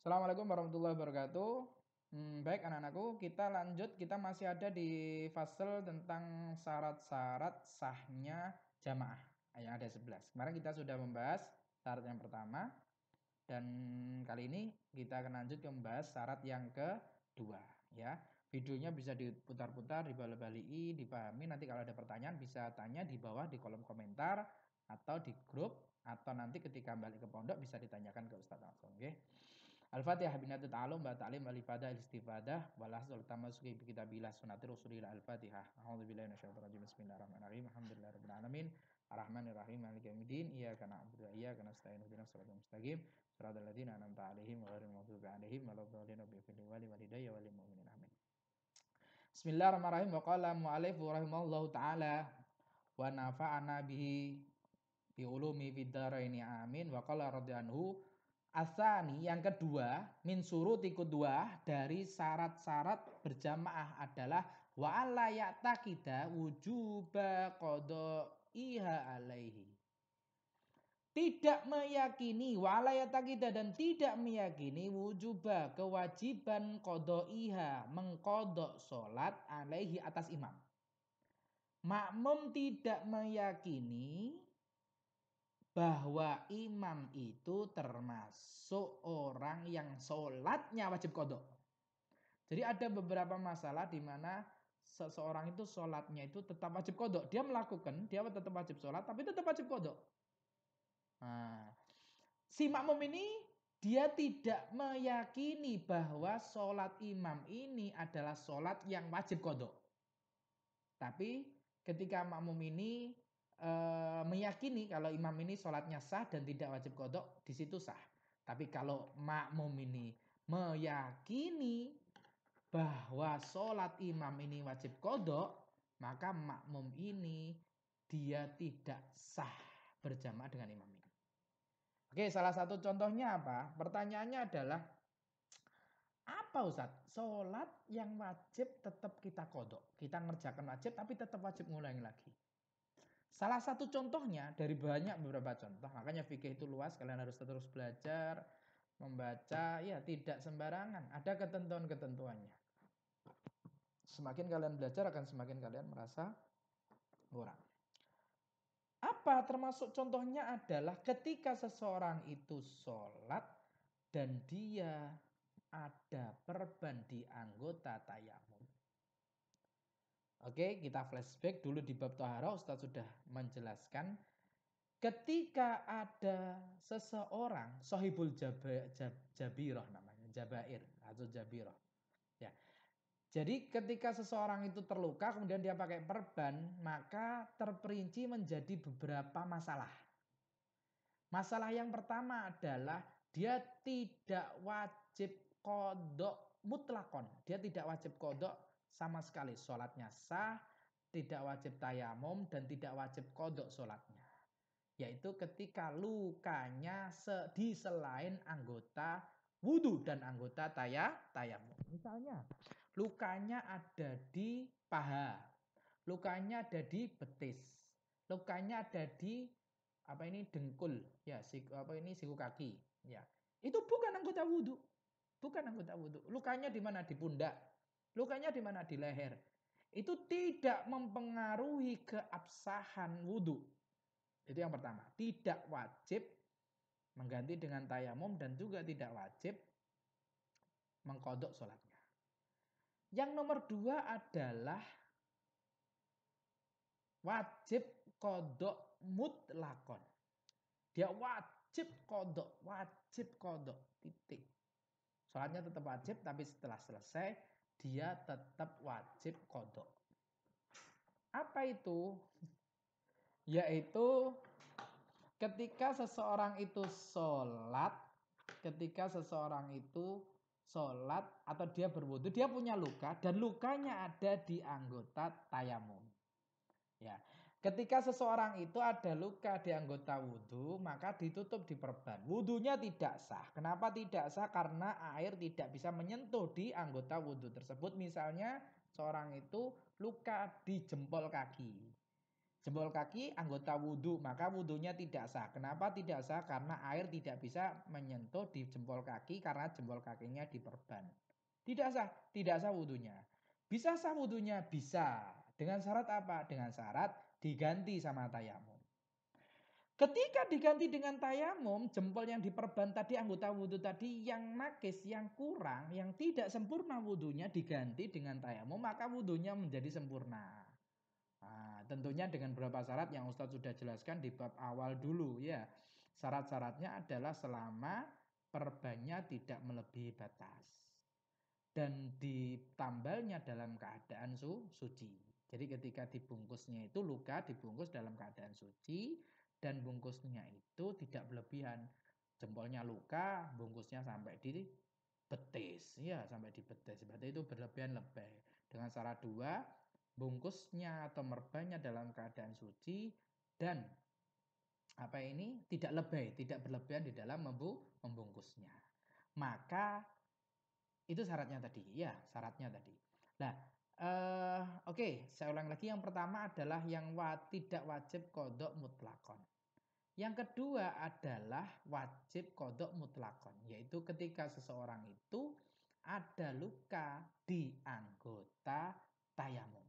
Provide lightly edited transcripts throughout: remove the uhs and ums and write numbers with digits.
Assalamualaikum warahmatullahi wabarakatuh. Baik anak-anakku, kita masih ada di fase tentang syarat-syarat sahnya jamaah, yang ada 11. Kemarin kita sudah membahas syarat yang pertama, dan kali ini kita akan lanjut ke membahas syarat yang kedua, ya. Videonya bisa diputar-putar, dibalik-baliki, dipahami. Nanti kalau ada pertanyaan bisa tanya di bawah di kolom komentar atau di grup, atau nanti ketika balik ke pondok bisa ditanyakan ke Ustadz langsung, oke. Al-Fatihah binatu ta'alum wa ta'lim al-ifadah al-istifadah wal hasdul tamasuki bi kitabillah sunnati rasulillah al-Fatihah. A'udzubillahi minasyaitonir rajim. Bismillahirrahmanirrahim. Alhamdulillahirabbil alamin. Arrahmanirrahim. Maliki yaumiddin. Iyyaka na'budu wa iyyaka nasta'in. Ihdinas siratal mustaqim. Shiratal ladzina an'amta 'alaihim ghairil maghdubi 'alaihim waladdallin. Rabbil wali walidayya wal mu'minin. Amin. Bismillahirrahmanirrahim. Wa qala mu'allif rahimallahu taala wa nafa'ana bihi bi ulumi fid dharaini amin. Wa qala radhiyallahu asani, yang kedua, min suruti kedua dari syarat-syarat berjamaah adalah wa alla ya'taqida wujuba qada'iha alaihi. Tidak meyakini wa alla ya'taqida, dan tidak meyakini wujuba kewajiban qada'iha mengqadha salat alaihi atas imam. Makmum tidak meyakini bahwa imam itu termasuk orang yang sholatnya wajib kodok. Jadi ada beberapa masalah di mana seseorang itu sholatnya itu tetap wajib kodok. Dia melakukan, dia tetap wajib sholat, tapi tetap wajib kodok. Nah, si makmum ini dia tidak meyakini bahwa sholat imam ini adalah sholat yang wajib kodok. Tapi ketika makmum ini meyakini kalau imam ini sholatnya sah dan tidak wajib qadha, di situ sah. Tapi kalau makmum ini meyakini bahwa sholat imam ini wajib qadha, maka makmum ini dia tidak sah berjamaah dengan imam ini. Oke, salah satu contohnya apa? Pertanyaannya adalah, apa Ustadz? Sholat yang wajib tetap kita qadha. Kita ngerjakan wajib tapi tetap wajib ngulangi lagi. Salah satu contohnya dari banyak beberapa contoh, makanya fikih itu luas, kalian harus terus belajar, membaca, ya tidak sembarangan, ada ketentuan-ketentuannya. Semakin kalian belajar akan semakin kalian merasa kurang. Apa termasuk contohnya adalah ketika seseorang itu sholat dan dia ada perban di anggota tayamum. Oke, kita flashback dulu di bab Thaharah, Ustaz sudah menjelaskan. Ketika ada seseorang sahibul jabirah namanya, jabair atau jabirah. Ya. Jadi ketika seseorang itu terluka kemudian dia pakai perban, maka terperinci menjadi beberapa masalah. Masalah yang pertama adalah dia tidak wajib qadha mutlakon. Dia tidak wajib qadha sama sekali. Sholatnya sah, tidak wajib tayamum, dan tidak wajib qadha sholatnya. Yaitu ketika lukanya di selain anggota wudhu dan anggota tayamum. Misalnya lukanya ada di paha, lukanya ada di betis, lukanya ada di dengkul, ya siku kaki, ya. Itu bukan anggota wudhu, bukan anggota wudhu. Lukanya di mana? Di pundak, lukanya di mana? Di leher. Itu tidak mempengaruhi keabsahan wudhu. Itu yang pertama, tidak wajib mengganti dengan tayamum dan juga tidak wajib mengqadha sholatnya. Yang nomor dua adalah wajib qadha mutlakon. Dia wajib qadha, titik. Sholatnya tetap wajib, tapi setelah selesai dia tetap wajib qadha. Apa itu? Yaitu ketika seseorang itu sholat atau dia berwudu, dia punya luka dan lukanya ada di anggota tayamum. Ya, ketika seseorang itu ada luka di anggota wudu, maka ditutup di perban. Wudunya tidak sah. Kenapa tidak sah? Karena air tidak bisa menyentuh di anggota wudu tersebut. Misalnya seorang itu luka di jempol kaki. Jempol kaki anggota wudhu, maka wudhunya tidak sah. Kenapa tidak sah? Karena air tidak bisa menyentuh di jempol kaki karena jempol kakinya diperban. Tidak sah wudhunya. Bisa sah wudhunya? Bisa. Dengan syarat apa? Dengan syarat diganti sama tayamum. Ketika diganti dengan tayamum, jempol yang diperban tadi, anggota wudhu tadi yang nakis, yang kurang, yang tidak sempurna wudhunya diganti dengan tayamum, maka wudhunya menjadi sempurna. Nah, tentunya dengan beberapa syarat yang Ustadz sudah jelaskan di bab awal dulu ya. Syarat-syaratnya adalah selama perbannya tidak melebihi batas. Dan ditambalnya dalam keadaan suci. Jadi ketika dibungkusnya itu luka dibungkus dalam keadaan suci dan bungkusnya itu tidak berlebihan. Jempolnya luka, bungkusnya sampai di betis, ya sampai di betis. Berarti itu berlebihan lebih. Dengan syarat dua, bungkusnya atau merbannya dalam keadaan suci dan tidak lebih, tidak berlebihan di dalam membungkusnya. Maka itu syaratnya tadi, ya syaratnya tadi. Nah, oke, saya ulang lagi. Yang pertama adalah yang tidak wajib qodok mutlakon. Yang kedua adalah wajib qodok mutlakon, yaitu ketika seseorang itu ada luka di anggota tayamum.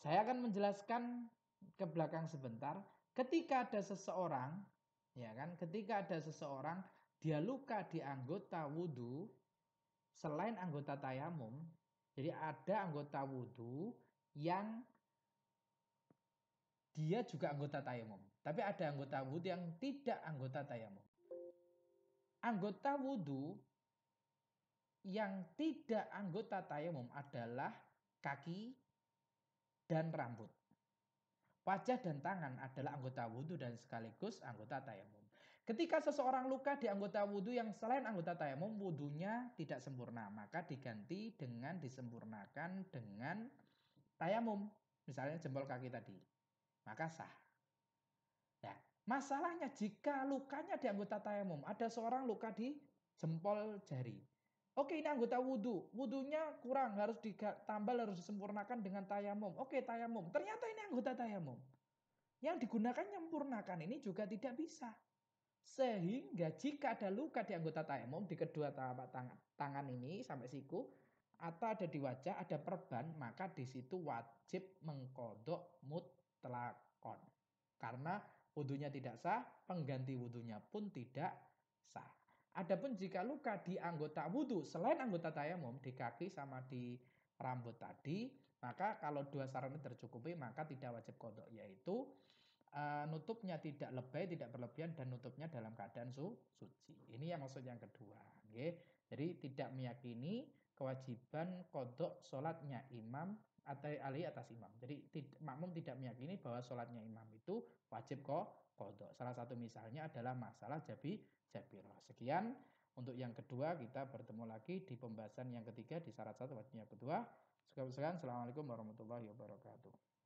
Saya akan menjelaskan ke belakang sebentar. Ketika ada seseorang, ya kan, ketika ada seseorang dia luka di anggota wudhu, selain anggota tayamum, jadi ada anggota wudhu yang dia juga anggota tayamum. Tapi ada anggota wudhu yang tidak anggota tayamum. Anggota wudhu yang tidak anggota tayamum adalah kaki dan rambut. Wajah dan tangan adalah anggota wudhu dan sekaligus anggota tayamum. Ketika seseorang luka di anggota wudhu yang selain anggota tayamum, wudhunya tidak sempurna, maka diganti dengan disempurnakan dengan tayamum. Misalnya jempol kaki tadi, maka sah. Nah, masalahnya jika lukanya di anggota tayamum, ada seorang luka di jempol jari. Oke, ini anggota wudhu, wudhunya kurang, harus ditambal, harus disempurnakan dengan tayamum. Oke, tayamum. Ternyata ini anggota tayamum. Yang digunakan menyempurnakan ini juga tidak bisa. Sehingga jika ada luka di anggota tayamum, di kedua telapak tangan ini sampai siku, atau ada di wajah, ada perban, maka di situ wajib mengkodok mutlakon. Karena wudhunya tidak sah, pengganti wudhunya pun tidak sah. Adapun jika luka di anggota wudhu selain anggota tayamum, di kaki sama di rambut tadi, maka kalau dua syarat ini tercukupi maka tidak wajib kodok, yaitu nutupnya tidak lebay, tidak berlebihan, dan nutupnya dalam keadaan suci. Ini yang maksud yang kedua. Jadi tidak meyakini kewajiban kodok sholatnya imam atau alih atas imam. Jadi makmum tidak meyakini bahwa sholatnya imam itu wajib kodok. Salah satu misalnya adalah masalah jabirah. Sekian untuk yang kedua, kita bertemu lagi di pembahasan yang ketiga di syarat satu wajib yang kedua. Sekian, assalamualaikum warahmatullahi wabarakatuh.